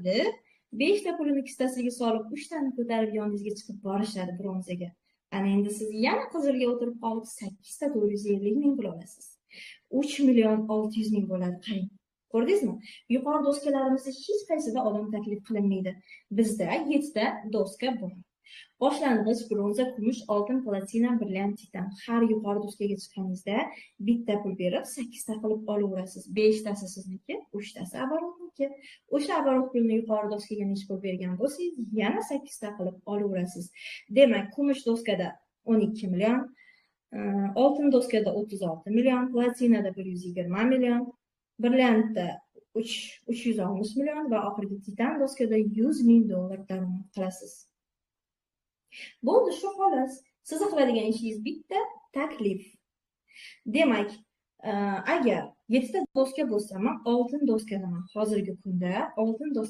bo'lmaydi. 5 ta pulini ikkitasiga solib 3 tani ko'tarib yoningizga chiqib borishadi bronzaga. Ana endi siz yana qizilga o'tirib qolib 8 ta 450 ming pul olasiz. 3 million 600 ming bo'ladi. Qarang. Ko'rdingizmi? Yuqori doskalarimizda hech qaysida odam taklif qilinmaydi. Bizda 7 ta doska bor. Boshlang'ich bronza, kumush, oltin, platina, brilliant, titan. Har yuqori doskaga chiqqaningizda bitta pul berib 8 ta qilib olaverasiz. 5 tasi sizniki, 3 tasi оборотники. O'sha оборот pulni yuqori doskaga necha pul bergan bo'lsangiz, yana 8 ta qilib olaverasiz. Demak, kumush doskada 12 million, oltin doskada 36 million, platinada 120 million, brilliantda 360 million va oxirgi titan doskada 100 ming dollar daromad qilasiz. Bo'ldi, shu xolos. Siz qiladigan ishingiz bitta taklif. Demak, agar 7 ta doska bo'lsa, men oltin doskadan hozirgi kunda oltin